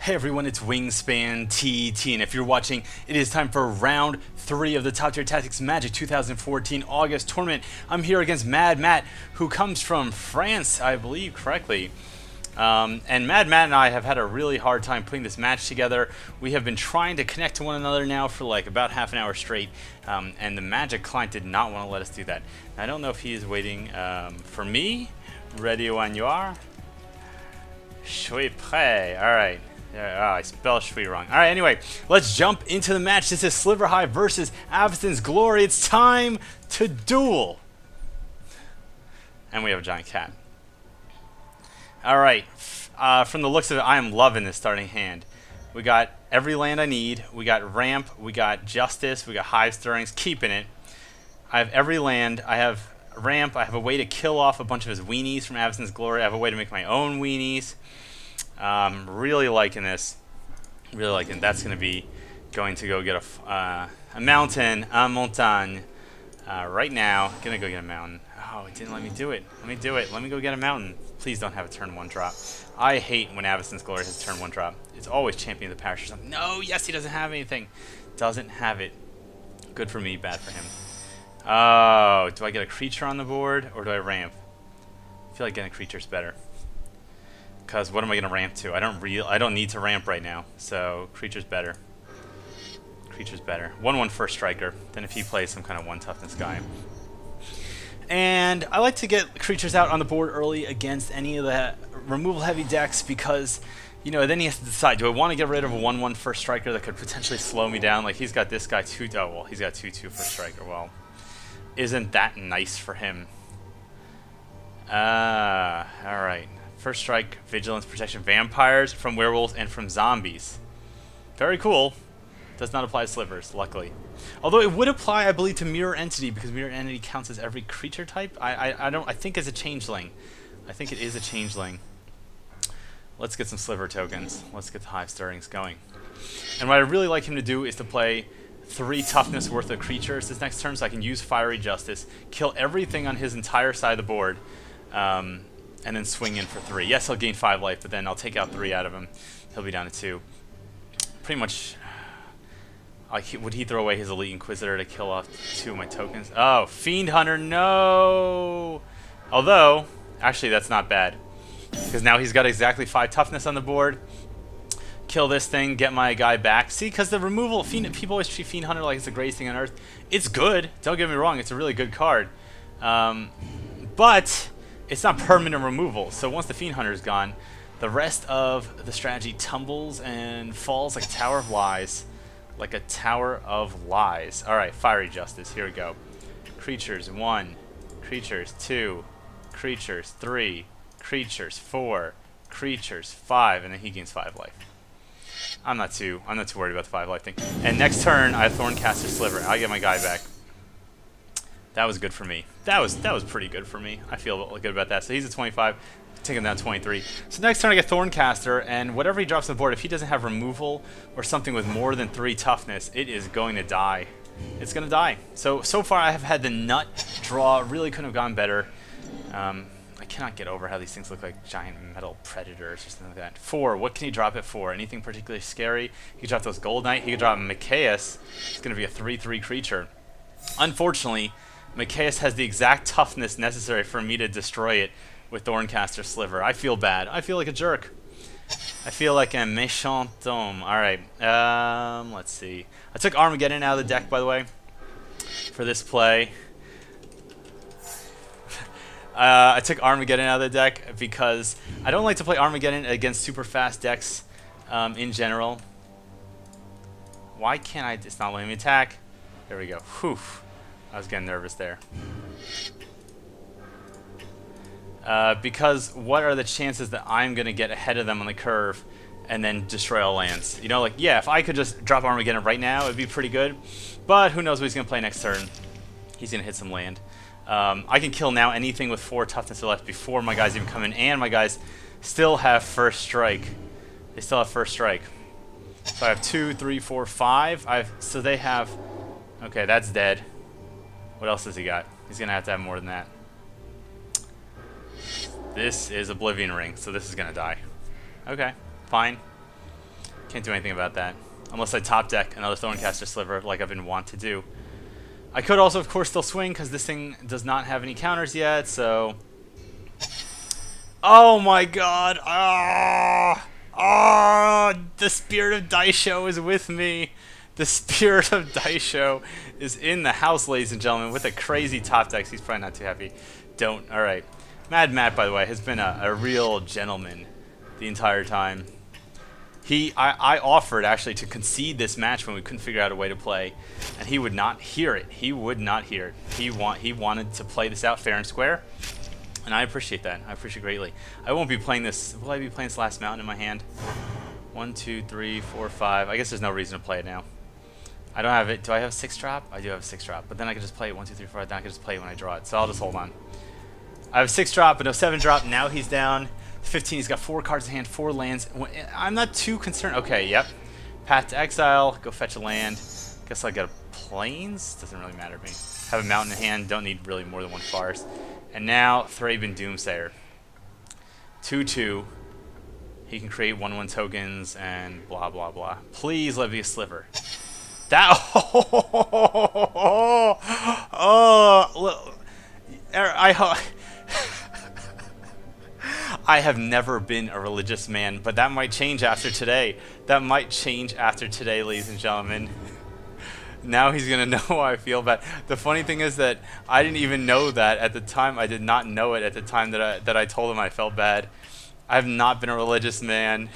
Hey everyone, it's Wingspan TT, and if you're watching, it is time for round 3 of the Top Tier Tactics Magic 2014 August tournament. I'm here against Mad Matt, who comes from France, I believe correctly. And Mad Matt and I have had a really hard time putting this match together. We have been trying to connect to one another now for like about half an hour straight, and the Magic client did not want to let us do that. I don't know if he is waiting for me. Ready when you are. Je suis prêt. Alright. I spelled Shui wrong. Alright, anyway, let's jump into the match. This is Sliver High versus Avacyn's Glory. It's time to duel. And we have a giant cat. Alright, from the looks of it, I am loving this starting hand. We got every land I need. We got Ramp, we got Justice, we got Hive Stirrings, keeping it. I have every land. I have Ramp. I have a way to kill off a bunch of his weenies from Avacyn's Glory. I have a way to make my own weenies. Really liking this. Really liking. That's going to go get a mountain, a montagne. Right now, gonna go get a mountain. Oh, it didn't let me do it. Let me do it. Let me go get a mountain. Please don't have a turn 1 drop. I hate when Avacyn's Glory has turn 1 drop. It's always Champion of the Parish or something. No, yes, he doesn't have anything. Doesn't have it. Good for me, bad for him. Oh, do I get a creature on the board or do I ramp? I feel like getting a creature is better. Because what am I going to ramp to? I don't need to ramp right now. So creature's better. Creature's better. 1/1 first striker. Then if he plays some kind of 1 toughness guy. And I like to get creatures out on the board early against any of the removal heavy decks because, you know, then he has to decide, do I want to get rid of a 1/1 first striker that could potentially slow me down? Like he's got this guy 2, oh well, he's got 2/2 first striker. Well, isn't that nice for him? Alright. First strike, vigilance, protection, vampires from werewolves and from zombies. Very cool. Does not apply to slivers, luckily. Although it would apply, I believe, to mirror entity because mirror entity counts as every creature type. I think it's a changeling. I think it is a changeling. Let's get some sliver tokens. Let's get the hive stirrings going. And what I really like him to do is to play 3 toughness worth of creatures this next turn, so I can use Fiery Justice, kill everything on his entire side of the board, and then swing in for 3. Yes, he'll gain 5 life, but then I'll take out 3 out of him. He'll be down to 2. Pretty much. Would he throw away his Elite Inquisitor to kill off 2 of my tokens? Oh, Fiend Hunter, no! Although, actually, that's not bad. Because now he's got exactly 5 toughness on the board. Kill this thing, get my guy back. See, because the removal, people always treat Fiend Hunter like it's the greatest thing on Earth. It's good. Don't get me wrong. It's a really good card. But it's not permanent removal. So once the Fiend Hunter is gone, the rest of the strategy tumbles and falls like a Tower of Lies. Like a Tower of Lies. Alright, Fiery Justice. Here we go. Creatures 1. Creatures 2. Creatures 3. Creatures 4. Creatures 5. And then he gains 5 life. I'm not too worried about the 5 life thing. And next turn, I have Thorncaster Sliver. I get my guy back. That was good for me. That was pretty good for me. I feel good about that. So he's at 25. Take him down 23. So next turn I get Thorncaster, and whatever he drops on the board, if he doesn't have removal or something with more than 3 toughness, it is going to die. It's going to die. So far I have had the nut draw. Really couldn't have gone better. I cannot get over how these things look like giant metal predators or something like that. 4. What can he drop at 4? Anything particularly scary? He could drop those Gold Knight. He could drop Mikaeus. It's going to be a 3/3 creature. Unfortunately, Mikaeus has the exact toughness necessary for me to destroy it with Thorncaster Sliver. I feel bad. I feel like a jerk. I feel like a méchant homme. Alright, let's see. I took Armageddon out of the deck, by the way, for this play. I took Armageddon out of the deck because I don't like to play Armageddon against super fast decks in general. Why can't I? It's not letting me attack. There we go. Whew. I was getting nervous there. Because what are the chances that I'm going to get ahead of them on the curve and then destroy all lands? You know, like, yeah, if I could just drop Armageddon right now, it would be pretty good. But who knows what he's going to play next turn. He's going to hit some land. I can kill now anything with 4 toughness or less before my guys even come in. And my guys still have first strike. They still have first strike. So I have 2, 3, 4, 5. So they have... Okay, that's dead. What else has he got? He's going to have more than that. This is Oblivion Ring, so this is going to die. Okay, fine. Can't do anything about that. Unless I top deck another Thorncaster Sliver like I've been wont to do. I could also, of course, still swing because this thing does not have any counters yet, so... Oh my god! Ah! Ah! The spirit of Daisho is with me! The spirit of Daisho is in the house, ladies and gentlemen, with a crazy top deck. He's probably not too happy. Don't. Alright. Mad Matt, by the way, has been a real gentleman the entire time. I offered, actually, to concede this match when we couldn't figure out a way to play, and he would not hear it. He would not hear it. He wanted to play this out fair and square, and I appreciate that. I appreciate it greatly. I won't be playing this. Will I be playing this last mountain in my hand? 1, 2, 3, 4, 5. I guess there's no reason to play it now. I don't have it. Do I have a 6-drop? I do have a 6-drop, but then I can just play it 1, 2, 3, 4. Then I can just play it when I draw it, so I'll just hold on. I have a 6-drop, but no 7-drop. Now he's down 15. He's got 4 cards in hand, 4 lands. I'm not too concerned. Okay, yep. Path to Exile. Go fetch a land. Guess I got a Plains. Doesn't really matter to me. Have a mountain in hand. Don't need really more than 1 forest. And now Thraben Doomsayer. 2/2. He can create 1/1 tokens and blah blah blah. Please let me be a sliver. That. I have never been a religious man, but that might change after today. That might change after today, ladies and gentlemen. Now he's gonna know how I feel bad. The funny thing is that I didn't even know that at the time. I did not know it at the time that I told him I felt bad. I have not been a religious man.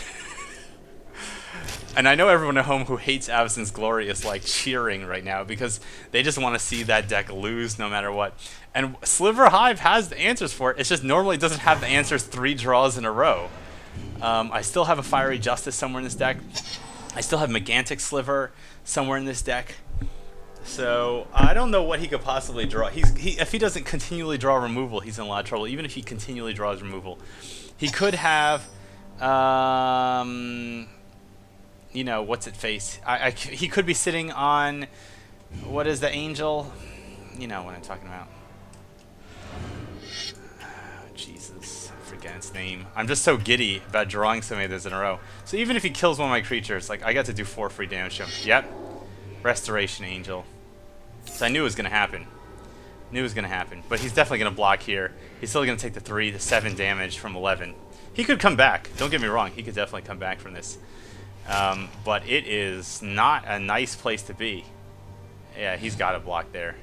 And I know everyone at home who hates Avacyn's Glory is like cheering right now because they just want to see that deck lose no matter what. And Sliver Hive has the answers for it. It's just normally it doesn't have the answers 3 draws in a row. I still have a Fiery Justice somewhere in this deck. I still have Megantic Sliver somewhere in this deck. So I don't know what he could possibly draw. If he doesn't continually draw removal, he's in a lot of trouble. Even if he continually draws removal, he could have, you know, what's it face? He could be sitting on, what is the angel? You know what I'm talking about. Jesus, I forget its name. I'm just so giddy about drawing so many of those in a row. So even if he kills one of my creatures, like I got to do 4 free damage to him. Yep. Restoration Angel. So I knew it was going to happen. Knew it was going to happen. But he's definitely going to block here. He's still going to take the 3 to 7 damage from 11. He could come back. Don't get me wrong. He could definitely come back from this. But it is not a nice place to be. Yeah, he's got a block there.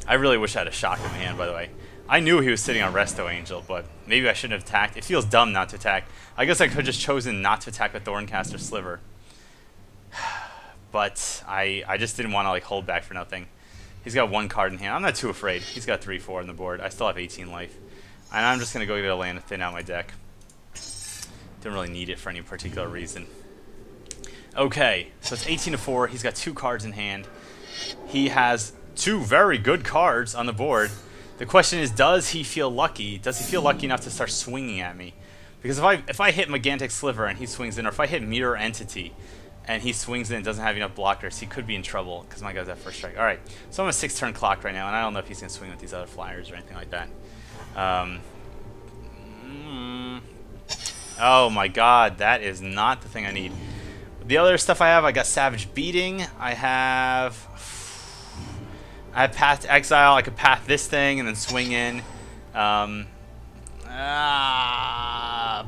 I really wish I had a shock in my hand, by the way. I knew he was sitting on Resto Angel, but maybe I shouldn't have attacked. It feels dumb not to attack. I guess I could have just chosen not to attack with Thorncaster Sliver. But I just didn't want to like hold back for nothing. He's got 1 card in hand. I'm not too afraid. He's got 3/4 on the board. I still have 18 life. And I'm just going to go get a land to thin out my deck. Don't really need it for any particular reason. Okay, so it's 18/4. He's got 2 cards in hand. He has 2 very good cards on the board. The question is, does he feel lucky? Does he feel lucky enough to start swinging at me? Because if I hit Megantic Sliver and he swings in, or if I hit Mirror Entity and he swings in and doesn't have enough blockers, he could be in trouble because my guy's at first strike. All right, so I'm a 6-turn clock right now, and I don't know if he's going to swing with these other flyers or anything like that. Oh my god, that is not the thing I need. The other stuff I have, I got Savage Beating. I have Path to Exile. I could path this thing and then swing in.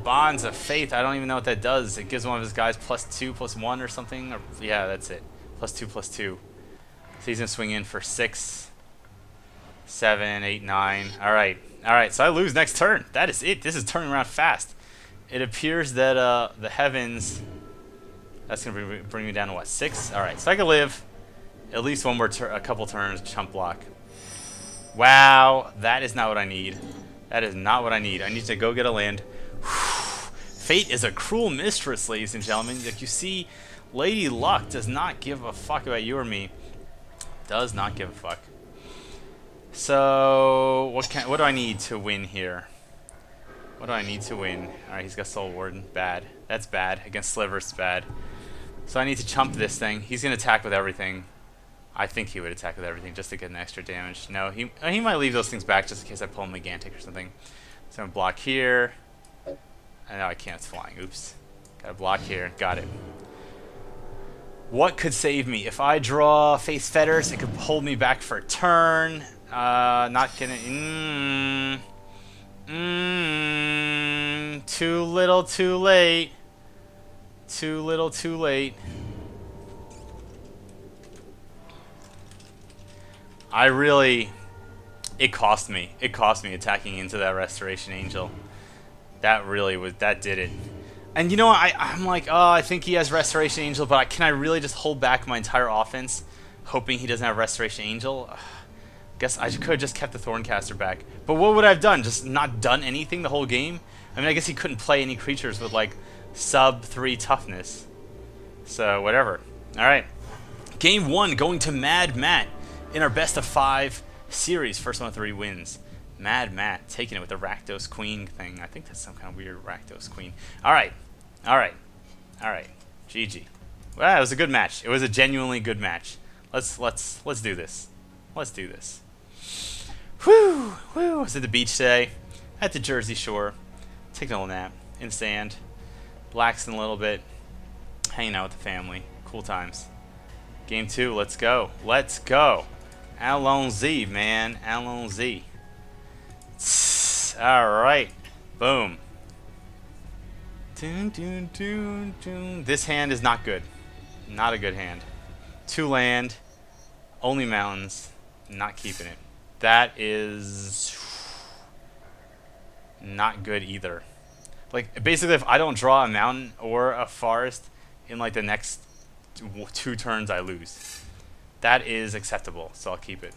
Bonds of Faith. I don't even know what that does. It gives one of his guys +2/+1 or something. Or, yeah, that's it. +2/+2. So he's gonna swing in for 6, 7, 8, 9. All right, all right. So I lose next turn. That is it. This is turning around fast. It appears that the heavens. That's gonna bring me down to what, 6? All right. So I can live at least one more a couple turns. Chump block. Wow, that is not what I need. That is not what I need. I need to go get a land. Fate is a cruel mistress, ladies and gentlemen. Like you see, Lady Luck does not give a fuck about you or me. Does not give a fuck. So what do I need to win here? What do I need to win? All right, he's got Soul Warden. Bad. That's bad. Against Slivers, it's bad. So I need to chump this thing. He's gonna attack with everything. I think he would attack with everything just to get an extra damage. No, he might leave those things back just in case I pull him Megantic or something. So I'm gonna block here. And now I can't. It's flying. Oops. Got a block here. Got it. What could save me? If I draw Face Fetters, it could hold me back for a turn. Not gonna... too little, too late. Too little, too late. I really... It cost me. It cost me attacking into that Restoration Angel. That really was... That did it. And you know what? I'm like, oh, I think he has Restoration Angel, but can I really just hold back my entire offense, hoping he doesn't have Restoration Angel? Guess I could have just kept the Thorncaster back. But what would I have done? Just not done anything the whole game? I mean, I guess he couldn't play any creatures with, like, sub 3 toughness. So, whatever. Alright. Game 1 going to Mad Matt in our best of 5 series. First one of 3 wins. Mad Matt taking it with the Rakdos Queen thing. I think that's some kind of weird Rakdos Queen. Alright. Alright. Alright. GG. Well, it was a good match. It was a genuinely good match. Let's do this. Let's do this. Whew! Whew! I was at the beach today. At the Jersey Shore. Taking a little nap. In the sand. Relaxing a little bit. Hanging out with the family. Cool times. Game 2. Let's go. Let's go. Allons-y, man. Allons-y. Alright. Boom. Dun, dun, dun, dun. This hand is not good. Not a good hand. 2 land. Only mountains. Not keeping it. That is not good either. Like, basically, if I don't draw a mountain or a forest in, like, the next 2 turns, I lose. That is acceptable, so I'll keep it.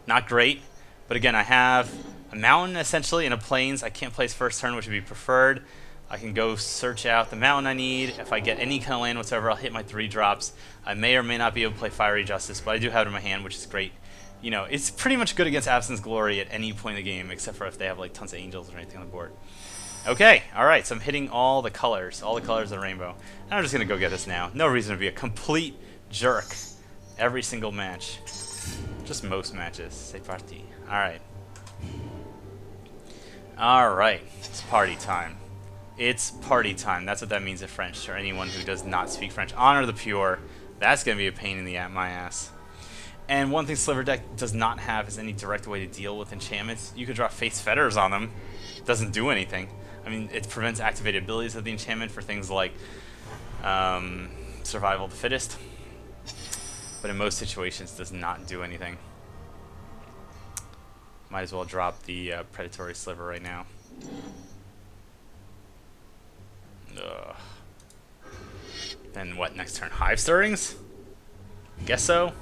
Not great, but again, I have a mountain, essentially, and a plains. I can't place first turn, which would be preferred. I can go search out the mountain I need. If I get any kind of land whatsoever, I'll hit my 3 drops. I may or may not be able to play Fiery Justice, but I do have it in my hand, which is great. You know, it's pretty much good against Absence Glory at any point in the game, except for if they have like tons of angels or anything on the board. Okay, alright, so I'm hitting all the colors of the rainbow. And I'm just going to go get this now. No reason to be a complete jerk every single match. Just most matches. C'est parti. Alright. Alright, it's party time. It's party time. That's what that means in French, for anyone who does not speak French. Honor the Pure. That's going to be a pain in my ass. And one thing Sliver Deck does not have is any direct way to deal with enchantments. You could draw Face Fetters on them. Doesn't do anything. I mean, it prevents activated abilities of the enchantment for things like Survival of the Fittest. But in most situations, does not do anything. Might as well drop the Predatory Sliver right now. Ugh. Then what, next turn? Hive Stirrings? Guess so.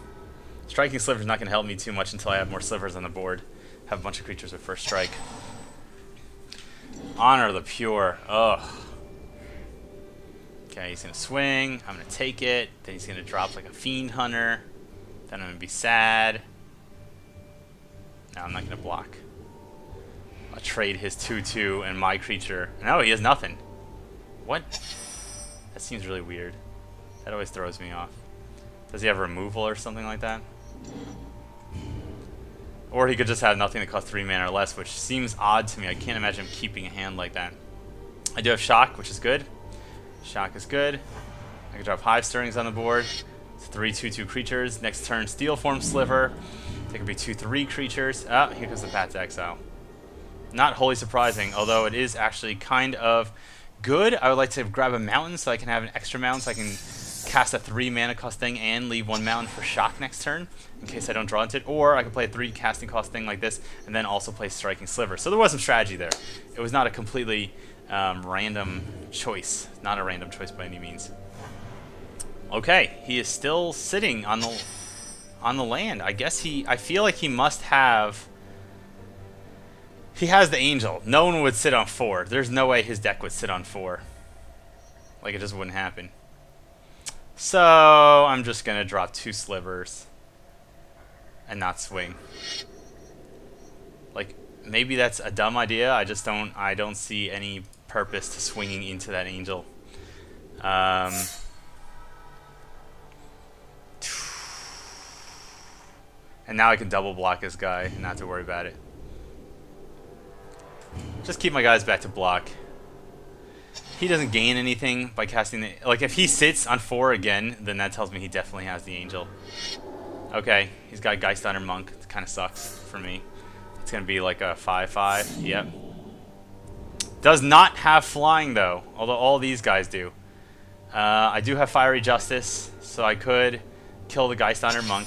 Striking Sliver's not going to help me too much until I have more slivers on the board. Have a bunch of creatures with first strike. Honor the Pure. Ugh. Okay, he's going to swing. I'm going to take it. Then he's going to drop like a Fiend Hunter. Then I'm going to be sad. No, I'm not going to block. I'll trade his 2/2 and my creature. No, he has nothing. What? That seems really weird. That always throws me off. Does he have removal or something like that? Or he could just have nothing that costs 3 mana or less, which seems odd to me. I can't imagine him keeping a hand like that. I do have Shock, which is good. Shock is good. I can drop Hive Stirrings on the board. It's 3 2/2 creatures. Next turn, Steel Form Sliver. They could be 2/3 creatures. Ah, here comes the Path to Exile. Not wholly surprising, although it is actually kind of good. I would like to grab a mountain so I can have an extra mountain so I can cast a 3 mana cost thing and leave 1 mountain for Shock next turn in case I don't draw into it. Or I could play a 3 casting cost thing like this and then also play Striking Sliver. So there was some strategy there. It was not a completely random choice. Not a random choice by any means. Okay, he is still sitting on the land. I guess I feel like he must have... He has the Angel. No one would sit on 4. There's no way his deck would sit on 4. Like, it just wouldn't happen. So, I'm just going to drop 2 slivers. And not swing. Like, maybe that's a dumb idea. I don't see any purpose to swinging into that Angel. And now I can double block this guy and not to worry about it. Just keep my guys back to block. He doesn't gain anything by casting the... Like, if he sits on 4 again, then that tells me he definitely has the Angel. Okay, he's got Geistunter Monk. It kind of sucks for me. It's going to be like a 5/5. Yep. Does not have flying, though, although all these guys do. I do have Fiery Justice, so I could kill the Geistunter Monk.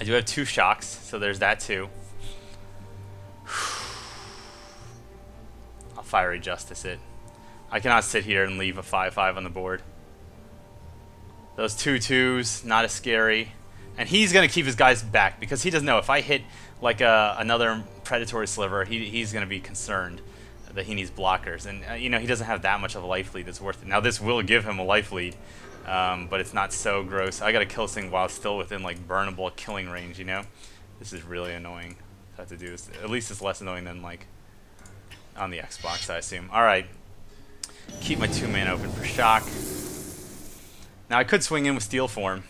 I do have 2 shocks, so there's that too. I'll Fiery Justice it. I cannot sit here and leave a 5/5 on the board. Those 2/2s, not as scary. And he's going to keep his guys back because he doesn't know. If I hit like another Predatory Sliver, he's going to be concerned that he needs blockers. And, you know, he doesn't have that much of a life lead that's worth it. Now, this will give him a life lead, but it's not so gross. I got to kill this thing while still within, like, burnable killing range, you know? This is really annoying to have to do this. At least it's less annoying than, like, on the Xbox, I assume. All right. Keep my 2-man open for shock. Now, I could swing in with Steel Form.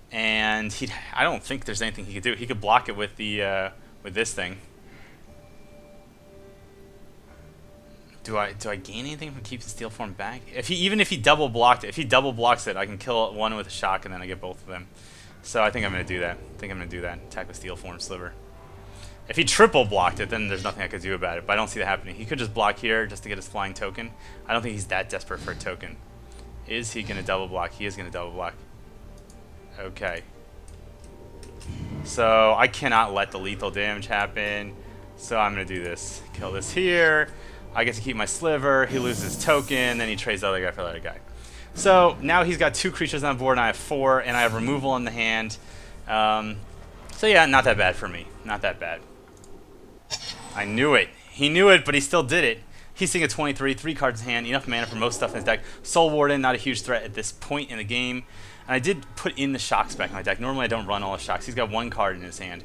And I don't think there's anything he could do. He could block it with the with this thing. Do I gain anything from keeping Steel Form back? Even if he double blocked it, if he double blocks it, I can kill one with a shock and then I get both of them. So I think I'm gonna do that. Attack with Steel Form Sliver. If he triple blocked it, then there's nothing I could do about it. But I don't see that happening. He could just block here just to get his flying token. I don't think he's that desperate for a token. Is he gonna double block? He is gonna double block. Okay. So I cannot let the lethal damage happen. So I'm going to do this. Kill this here. I get to keep my sliver. He loses his token. Then he trades the other guy for the other guy. So now he's got 2 creatures on board and I have 4. And I have removal in the hand. So yeah, not that bad for me. Not that bad. I knew it. He knew it, but he still did it. He's sitting at 23. 3 cards in hand. Enough mana for most stuff in his deck. Soul Warden, not a huge threat at this point in the game. And I did put in the shocks back in my deck. Normally I don't run all the shocks. He's got 1 card in his hand.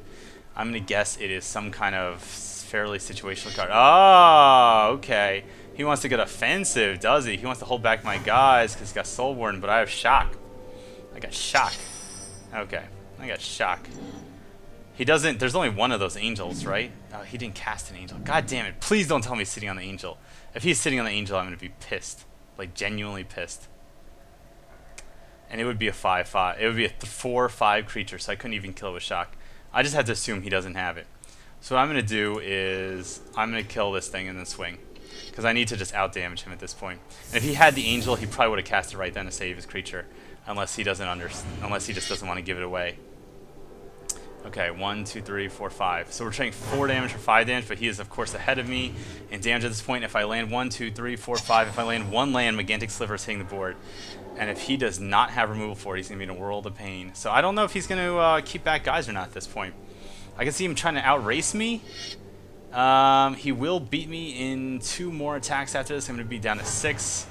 I'm going to guess it is some kind of fairly situational card. Oh, okay. He wants to get offensive, does he? He wants to hold back my guys because he's got Soul Warden, but I have shock. I got shock. Okay, I got shock. He doesn't... There's only 1 of those angels, right? Oh, he didn't cast an angel. God damn it. Please don't tell me he's sitting on the angel. If he's sitting on the angel, I'm going to be pissed. Like, genuinely pissed. And it would be a 5/5. It would be a 4/5 creature, so I couldn't even kill it with shock. I just had to assume he doesn't have it. So what I'm going to do is I'm going to kill this thing and then swing. Because I need to just out-damage him at this point. And if he had the angel, he probably would have cast it right then to save his creature. Unless he doesn't unless he just doesn't want to give it away. Okay, 1, 2, 3, 4, 5. So we're trading 4 damage for 5 damage, but he is, of course, ahead of me in damage at this point. If I land 1, 2, 3, 4, 5, if I land 1 land, Gigantic Sliver is hitting the board. And if he does not have removal for it, he's going to be in a world of pain. So I don't know if he's going to keep back guys or not at this point. I can see him trying to outrace me. He will beat me in 2 more attacks after this. I'm going to be down to 6.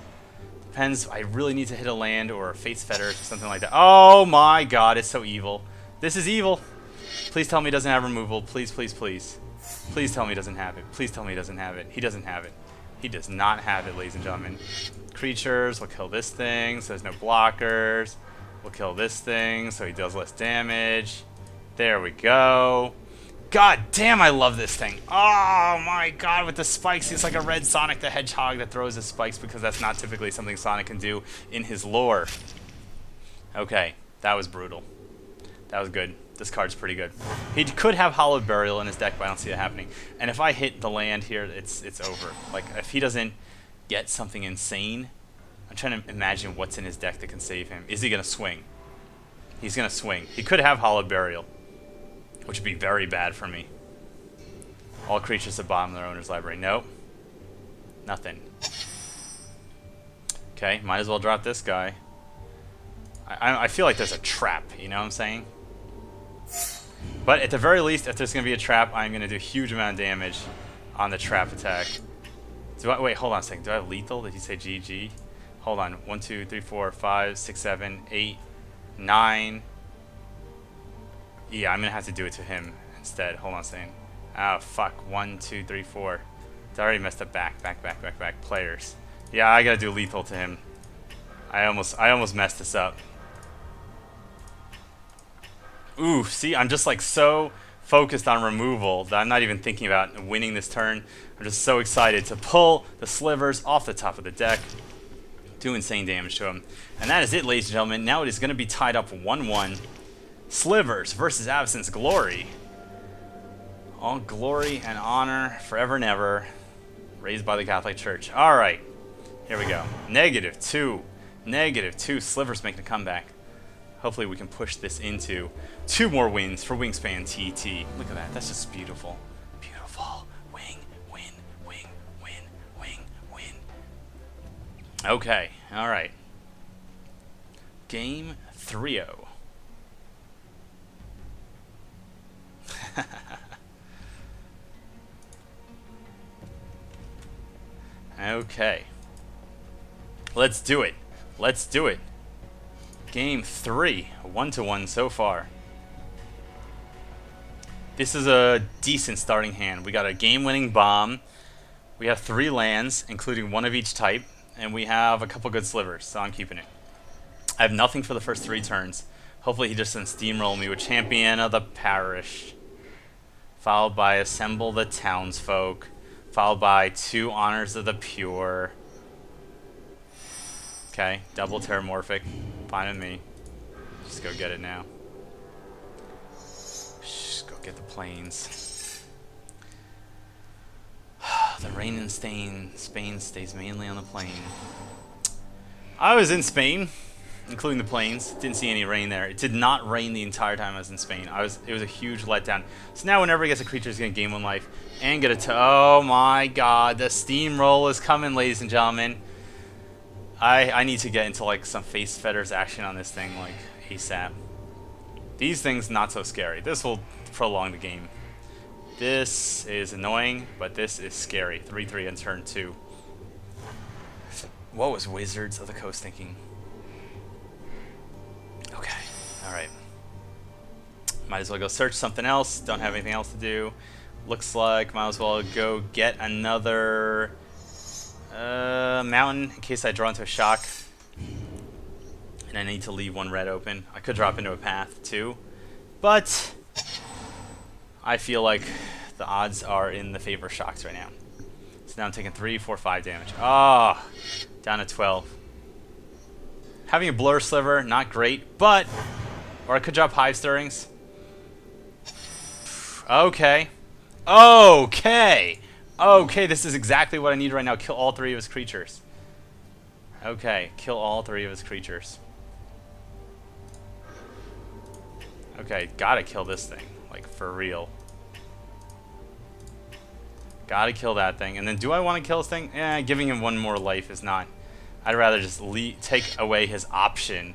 Depends. I really need to hit a land or a Fate's Fetters or something like that. Oh my god, it's so evil. This is evil. Please tell me he doesn't have removal. Please, please, please. Please tell me he doesn't have it. Please tell me he doesn't have it. He doesn't have it. He does not have it, ladies and gentlemen. Creatures, we'll kill this thing, so there's no blockers. We'll kill this thing, so he does less damage. There we go. God damn, I love this thing. Oh my god, with the spikes, he's like a red Sonic the Hedgehog that throws his spikes because that's not typically something Sonic can do in his lore. Okay, that was brutal. That was good. This card's pretty good. He could have Hallowed Burial in his deck, but I don't see that happening. And if I hit the land here, it's over. Like, if he doesn't get something insane, I'm trying to imagine what's in his deck that can save him. Is he going to swing? He's going to swing. He could have Hallowed Burial, which would be very bad for me. All creatures at the bottom of their owner's library. Nope. Nothing. Okay, might as well drop this guy. I feel like there's a trap, you know what I'm saying? But at the very least, if there's going to be a trap, I'm going to do a huge amount of damage on the trap attack. Wait, hold on a second. Do I have lethal? Did he say GG? Hold on. 1, 2, 3, 4, 5, 6, 7, 8, 9. Yeah, I'm going to have to do it to him instead. Hold on a second. Oh, fuck. 1, 2, 3, 4. It's already messed up back. Players. Yeah, I got to do lethal to him. I almost messed this up. Ooh, see, I'm just like so focused on removal that I'm not even thinking about winning this turn. I'm just so excited to pull the slivers off the top of the deck. Do insane damage to him. And that is it, ladies and gentlemen. Now it is going to be tied up 1-1. Slivers versus Absence Glory. All glory and honor forever and ever. Raised by the Catholic Church. Alright. Here we go. -2. -2. Slivers making a comeback. Hopefully we can push this into 2 more wins for Wingspan TT. Look at that. That's just beautiful. Beautiful. Wing, win, wing, win, wing, win. Okay. Alright. Game 3-0. Okay. Let's do it. Let's do it. Game 3. 1-1 so far. This is a decent starting hand. We got a game-winning bomb. We have 3 lands, including 1 of each type. And we have a couple good slivers, so I'm keeping it. I have nothing for the first 3 turns. Hopefully he just doesn't steamroll me with Champion of the Parish. Followed by Assemble the Townsfolk. Followed by 2 Honors of the Pure. Okay, double Terramorphic. Fine with me. Just go get it now. Just go get the planes. The rain in Spain stays mainly on the plain. I was in Spain, including the plains. Didn't see any rain there. It did not rain the entire time I was in Spain. It was a huge letdown. So now whenever he gets a creature, he's going to gain 1 life and get a oh my god, the steamroll is coming, ladies and gentlemen. I need to get into like some face fetters action on this thing like ASAP. These things not so scary. This will prolong the game. This is annoying, but this is scary. 3/3 on turn 2. What was Wizards of the Coast thinking? Okay, alright. Might as well go search something else. Don't have anything else to do. Looks like might as well go get another mountain in case I draw into a shock. And I need to leave 1 red open. I could drop into a path too. But I feel like the odds are in the favor of shocks right now. So now I'm taking 3, 4, 5 damage. Ah, oh, down to 12. Having a Blur Sliver, not great, but... Or I could drop Hive Stirrings. Okay. Okay! Okay, this is exactly what I need right now. Kill all 3 of his creatures. Okay, kill all 3 of his creatures. Okay, gotta kill this thing. Like, for real. Gotta kill that thing. And then do I want to kill this thing? Eh, giving him 1 more life is not... I'd rather just take away his option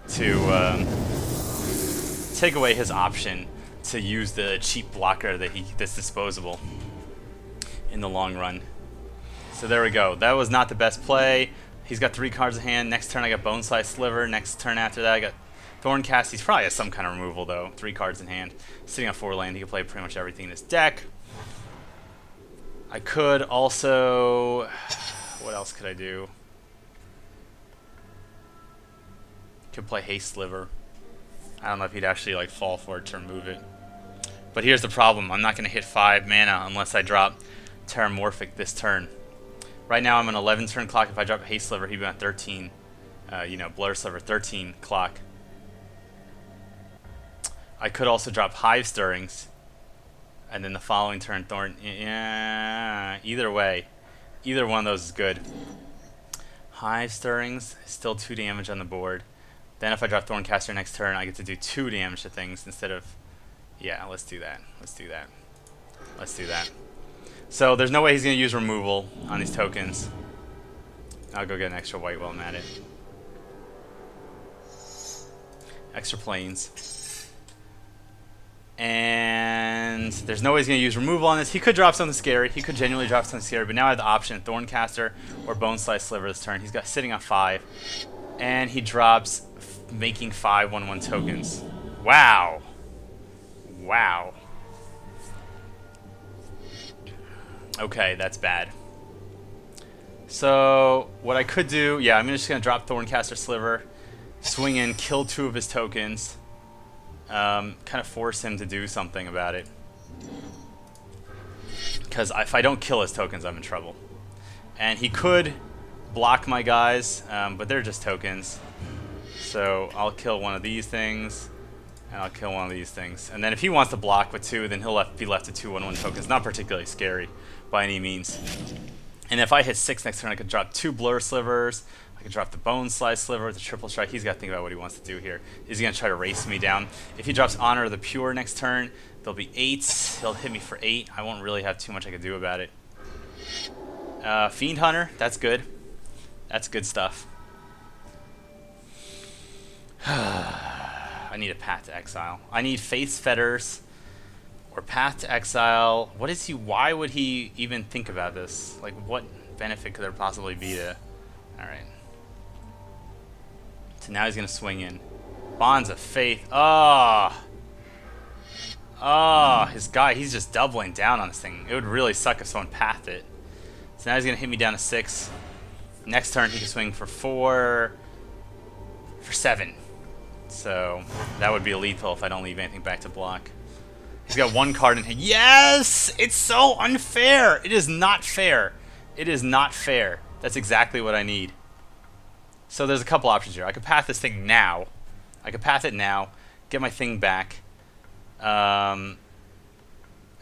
to... take away his option to use the cheap blocker that's disposable in the long run. So there we go. That was not the best play. He's got 3 cards in hand. Next turn I got Bone Slice Sliver. Next turn after that I got Thorncast. He's probably has some kind of removal though. 3 cards in hand. Sitting on 4 land. He can play pretty much everything in his deck. I could also... What else could I do? Could play Haste Sliver. I don't know if he'd actually like fall for it to remove it. But here's the problem. I'm not going to hit 5 mana unless I drop Terramorphic this turn. Right now I'm on 11 turn clock. If I drop Haste Sliver, he'd be on 13. You know, Blur Sliver, 13 clock. I could also drop Hive Stirrings. And then the following turn, Thorn... Yeah, either way. Either one of those is good. Hive Stirrings, still 2 damage on the board. Then if I drop Thorncaster next turn, I get to do 2 damage to things instead of... Yeah, let's do that. Let's do that. Let's do that. So there's no way he's going to use removal on these tokens. I'll go get an extra white while I'm at it. Extra planes. And there's no way he's going to use removal on this. He could drop something scary. He could genuinely drop something scary. But now I have the option, Thorncaster or Bone Slice Sliver this turn. He's got sitting on 5. And he drops making 5 1/1 tokens. Wow. Wow. Okay, that's bad. So what I could do, yeah, I'm just going to drop Thorncaster Sliver, swing in, kill 2 of his tokens. Kind of force him to do something about it. Because if I don't kill his tokens, I'm in trouble. And he could block my guys, but they're just tokens. So I'll kill one of these things, and I'll kill one of these things. And then if he wants to block with 2, then he'll be left with 2 1/1 tokens. Not particularly scary by any means. And if I hit 6 next turn, I could drop 2 Blur Slivers. I could drop the Bone Slice Sliver, the Triple Strike. He's got to think about what he wants to do here. Is he going to try to race me down? If he drops Honor of the Pure next turn, there'll be 8s. He'll hit me for 8. I won't really have too much I could do about it. Fiend Hunter, that's good. That's good stuff. I need a Path to Exile. I need Faith's Fetters or Path to Exile. What is he? Why would he even think about this? Like, what benefit could there possibly be to... Alright. So now he's going to swing in. Bonds of Faith. Oh! Oh, his guy, he's just doubling down on this thing. It would really suck if someone pathed it. So now he's going to hit me down to 6. Next turn, he can swing for 4... for 7. So that would be lethal if I don't leave anything back to block. He's got 1 card in here. Yes! It's so unfair! It is not fair. It is not fair. That's exactly what I need. So there's a couple options here. I could path this thing now. I could path it now, get my thing back, and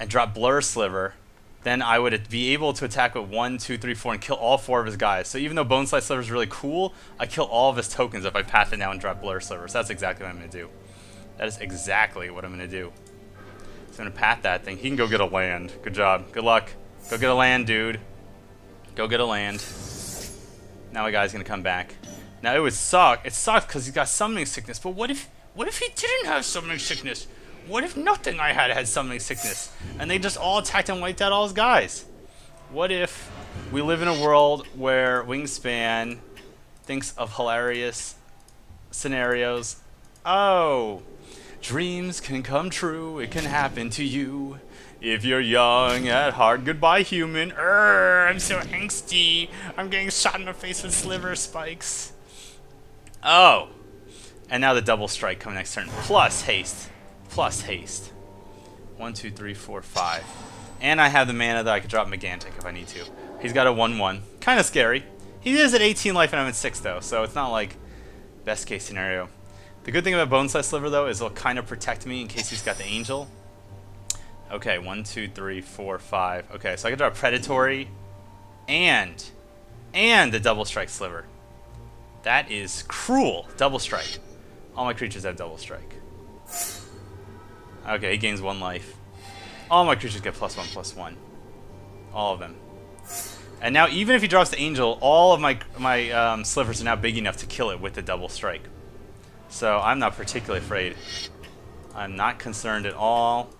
drop Blur Sliver. Then I would be able to attack with 1, 2, 3, 4, and kill all 4 of his guys. So even though Bone Slice Sliver is really cool, I kill all of his tokens if I path it now and drop Blur Sliver. So that's exactly what I'm going to do. That is exactly what I'm going to do. So I'm going to path that thing. He can go get a land. Good job. Good luck. Go get a land, dude. Go get a land. Now my guy's going to come back. Now it would suck. It sucks because he's got Summoning Sickness. But what if he didn't have Summoning Sickness? What if nothing I had Summoning Sickness? And they just all attacked and wiped out all his guys? What if we live in a world where Wingspan thinks of hilarious scenarios? Oh, dreams can come true. It can happen to you. If you're young at heart, goodbye human. I'm so angsty. I'm getting shot in the face with sliver spikes. Oh, and now the double strike coming next turn. Plus haste. Plus haste. 1, 2, 3, 4, 5. And I have the mana that I could drop Megantic if I need to. He's got a 1/1. Kind of scary. He is at 18 life and I'm at 6 though, so it's not like best case scenario. The good thing about Bone Slice Sliver though is it'll kind of protect me in case he's got the Angel. Okay, 1, 2, 3, 4, 5. Okay, so I can drop Predatory and the Double Strike Sliver. That is cruel. Double Strike. All my creatures have Double Strike. Okay, he gains 1 life. All my creatures get +1/+1. All of them. And now, even if he drops the Angel, all of my slivers are now big enough to kill it with the double strike. So I'm not particularly afraid. I'm not concerned at all.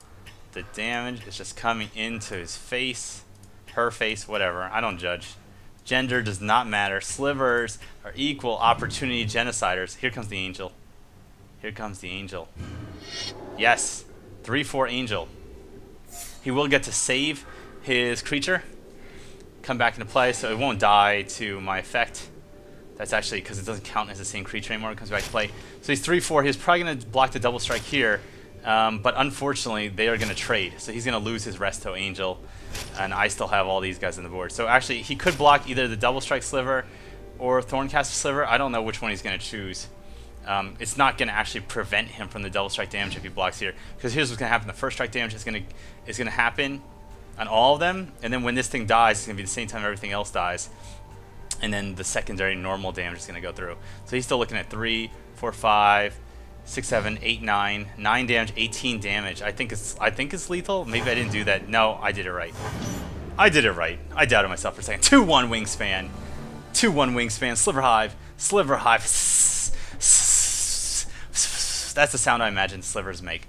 The damage is just coming into his face, her face, whatever. I don't judge. Gender does not matter. Slivers are equal opportunity genociders. Here comes the Angel. Here comes the Angel. Yes. 3/4 Angel. He will get to save his creature, come back into play, so it won't die to my effect. That's actually because it doesn't count as the same creature anymore. It comes back to play. So he's 3/4. He's probably going to block the double strike here, but unfortunately they are going to trade. So he's going to lose his Resto Angel, and I still have all these guys on the board. So actually he could block either the double strike Sliver or Thorncaster Sliver. I don't know which one he's going to choose. It's not going to actually prevent him from the double strike damage if he blocks here. Because here's what's going to happen. The first strike damage is going to happen on all of them. And then when this thing dies, it's going to be the same time everything else dies. And then the secondary normal damage is going to go through. So he's still looking at 3, 4, 5, 6, 7, 8, 9. 9 damage, 18 damage. I think it's lethal. Maybe I didn't do that. No, I did it right. I did it right. I doubted myself for a second. 2/1 Wingspan. 2/1 Wingspan. Sliver Hive. Sliver Hive. That's the sound I imagine slivers make.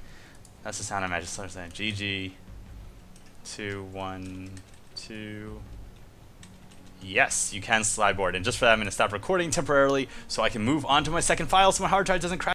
That's the sound I imagine slivers make. GG. 2, 1, 2. Yes, you can sideboard. And just for that, I'm going to stop recording temporarily so I can move on to my second file so my hard drive doesn't crash.